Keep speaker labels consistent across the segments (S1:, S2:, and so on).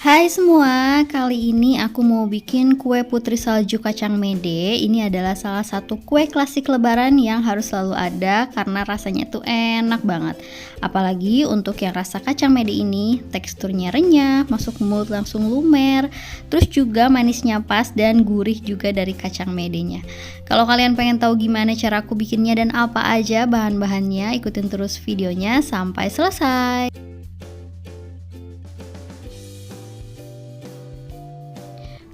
S1: Hai semua, kali ini aku mau bikin kue putri salju kacang mede. Ini adalah salah satu kue klasik lebaran yang harus selalu ada karena rasanya tuh enak banget. Apalagi untuk yang rasa kacang mede ini, teksturnya renyah, masuk mulut langsung lumer. Terus juga manisnya pas dan gurih juga dari kacang medenya. Kalau kalian pengen tahu gimana cara aku bikinnya dan apa aja bahan-bahannya, ikutin terus videonya sampai selesai.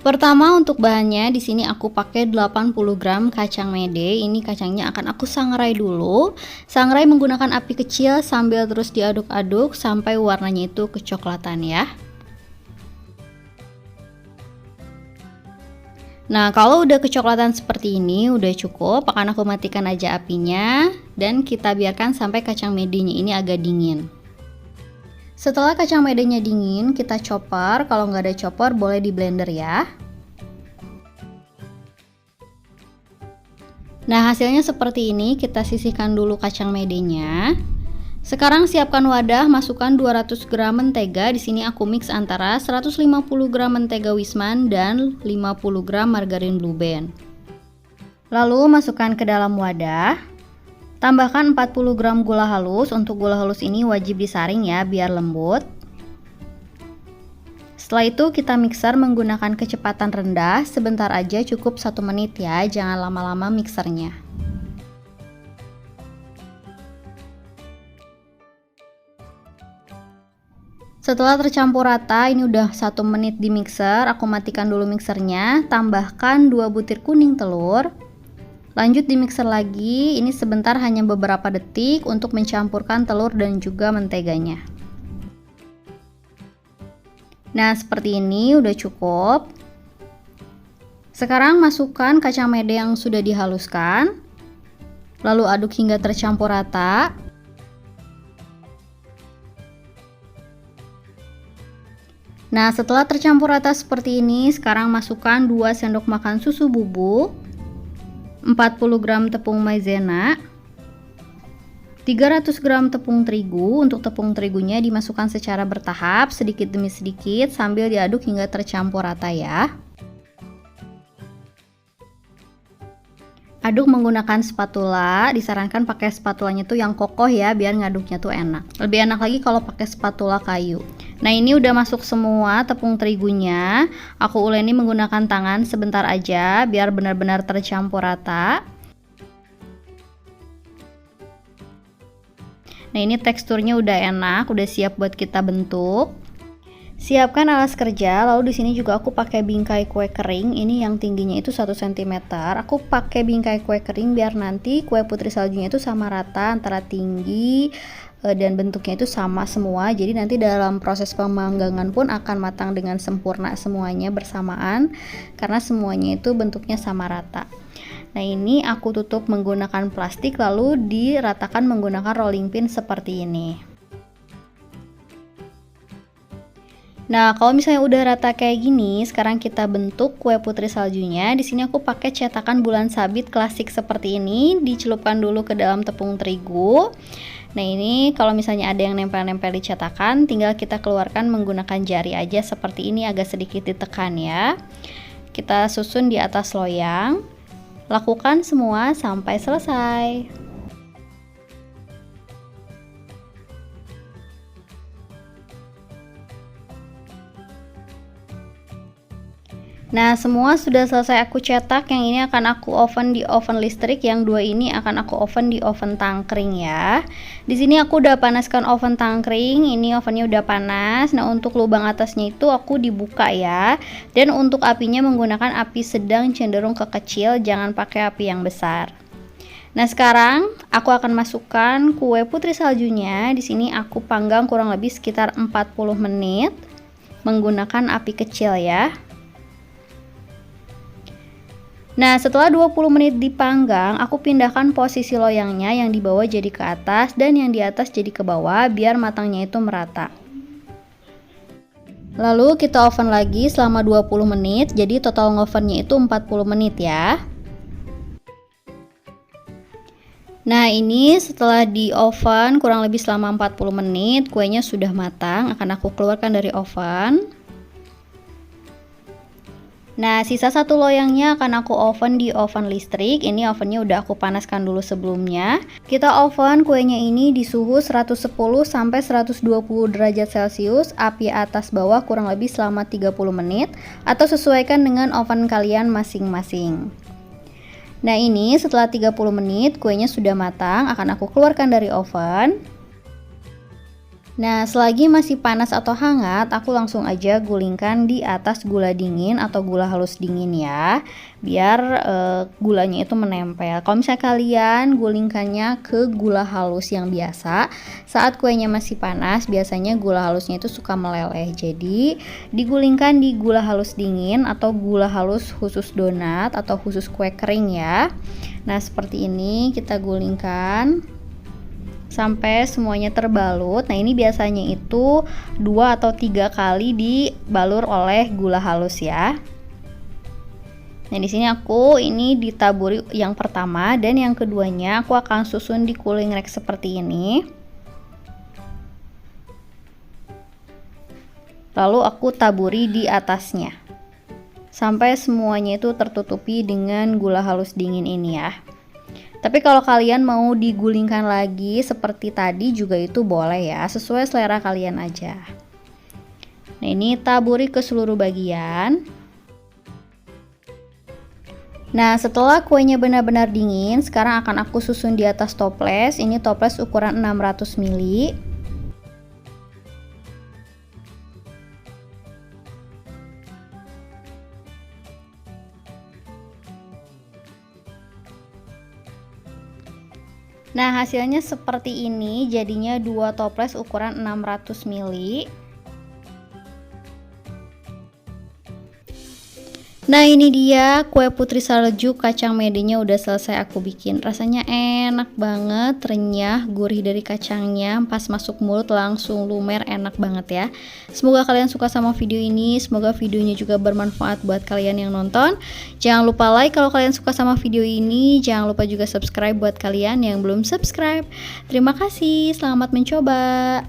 S1: Pertama untuk bahannya di sini aku pakai 80 gram kacang mede. Ini kacangnya akan aku sangrai dulu. Sangrai menggunakan api kecil sambil terus diaduk-aduk sampai warnanya itu kecoklatan ya. Nah, kalau udah kecoklatan seperti ini udah cukup, akan aku matikan aja apinya dan kita biarkan sampai kacang medenya ini agak dingin. Setelah kacang medenya dingin, kita chopper. Kalau nggak ada chopper, boleh di blender ya. Nah, hasilnya seperti ini. Kita sisihkan dulu kacang medenya. Sekarang siapkan wadah, masukkan 200 gram mentega. Di sini aku mix antara 150 gram mentega Wisman dan 50 gram margarin Blue Band. Lalu masukkan ke dalam wadah. Tambahkan 40 gram gula halus. Untuk gula halus ini wajib disaring ya biar lembut. Setelah itu kita mixer menggunakan kecepatan rendah. Sebentar aja, cukup 1 menit ya, jangan lama-lama mixernya. Setelah tercampur rata, ini udah 1 menit di mixer. Aku matikan dulu mixernya. Tambahkan 2 butir kuning telur. Lanjut di mixer lagi, ini sebentar hanya beberapa detik untuk mencampurkan telur dan juga menteganya. Nah, seperti ini udah cukup. Sekarang masukkan kacang mede yang sudah dihaluskan. Lalu aduk hingga tercampur rata. Nah, setelah tercampur rata seperti ini, sekarang masukkan 2 sendok makan susu bubuk. 40 gram tepung maizena, 300 gram tepung terigu. Untuk tepung terigunya dimasukkan secara bertahap, sedikit demi sedikit sambil diaduk hingga tercampur rata ya. Aduk menggunakan spatula, disarankan pakai spatulanya tuh yang kokoh ya biar ngaduknya tuh enak. Lebih enak lagi kalau pakai spatula kayu. Nah, ini udah masuk semua tepung terigunya. Aku uleni menggunakan tangan sebentar aja biar benar-benar tercampur rata. Nah, ini teksturnya udah enak, udah siap buat kita bentuk. Siapkan alas kerja, lalu di sini juga aku pakai bingkai kue kering. Ini yang tingginya itu 1 cm. Aku pakai bingkai kue kering biar nanti kue putri saljunya itu sama rata antara tinggi dan bentuknya itu sama semua. Jadi nanti dalam proses pemanggangan pun akan matang dengan sempurna semuanya bersamaan karena semuanya itu bentuknya sama rata. Nah, ini aku tutup menggunakan plastik lalu diratakan menggunakan rolling pin seperti ini. Nah, kalau misalnya udah rata kayak gini, sekarang kita bentuk kue putri saljunya. Di sini aku pakai cetakan bulan sabit klasik seperti ini, dicelupkan dulu ke dalam tepung terigu. Nah, ini kalau misalnya ada yang nempel-nempel di cetakan, tinggal kita keluarkan menggunakan jari aja seperti ini, agak sedikit ditekan ya. Kita susun di atas loyang. Lakukan semua sampai selesai. Nah, semua sudah selesai aku cetak. Yang ini akan aku oven di oven listrik, yang 2 ini akan aku oven di oven tangkring ya. Di sini aku udah panaskan oven tangkring. Ini ovennya udah panas. Nah, untuk lubang atasnya itu aku dibuka ya. Dan untuk apinya menggunakan api sedang cenderung ke kecil, jangan pakai api yang besar. Nah, sekarang aku akan masukkan kue putri saljunya. Di sini aku panggang kurang lebih sekitar 40 menit menggunakan api kecil ya. Nah, setelah 20 menit dipanggang, aku pindahkan posisi loyangnya, yang di bawah jadi ke atas dan yang di atas jadi ke bawah biar matangnya itu merata. Lalu kita oven lagi selama 20 menit, jadi total ngovennya itu 40 menit ya. Nah, ini setelah di oven kurang lebih selama 40 menit, kuenya sudah matang. Akan aku keluarkan dari oven. Nah, sisa satu loyangnya akan aku oven di oven listrik. Ini ovennya udah aku panaskan dulu sebelumnya. Kita oven kuenya ini di suhu 110 sampai 120 derajat Celcius, api atas bawah kurang lebih selama 30 menit atau sesuaikan dengan oven kalian masing-masing. Nah, ini setelah 30 menit kuenya sudah matang, akan aku keluarkan dari oven. Nah, selagi masih panas atau hangat, aku langsung aja gulingkan di atas gula dingin atau gula halus dingin ya, biar gulanya itu menempel. Kalau misalnya kalian gulingkannya ke gula halus yang biasa, saat kuenya masih panas, biasanya gula halusnya itu suka meleleh. Jadi, digulingkan di gula halus dingin atau gula halus khusus donat atau khusus kue kering ya. Nah, seperti ini kita gulingkan sampai semuanya terbalut. Nah, ini biasanya itu 2 atau 3 kali dibalur oleh gula halus ya. Nah, di sini aku ini ditaburi yang pertama dan yang keduanya aku akan susun di cooling rack seperti ini. Lalu aku taburi di atasnya. Sampai semuanya itu tertutupi dengan gula halus dingin ini ya. Tapi kalau kalian mau digulingkan lagi seperti tadi juga itu boleh ya, sesuai selera kalian aja. Nah, ini taburi ke seluruh bagian. Nah, setelah kuenya benar-benar dingin, sekarang akan aku susun di atas toples. Ini toples ukuran 600 ml. Nah, hasilnya seperti ini, jadinya 2 toples ukuran 600 ml. Nah, ini dia kue putri salju kacang medenya udah selesai aku bikin. Rasanya enak banget, renyah, gurih dari kacangnya, pas masuk mulut langsung lumer, enak banget ya. Semoga kalian suka sama video ini, semoga videonya juga bermanfaat buat kalian yang nonton. Jangan lupa like kalau kalian suka sama video ini, jangan lupa juga subscribe buat kalian yang belum subscribe. Terima kasih, selamat mencoba.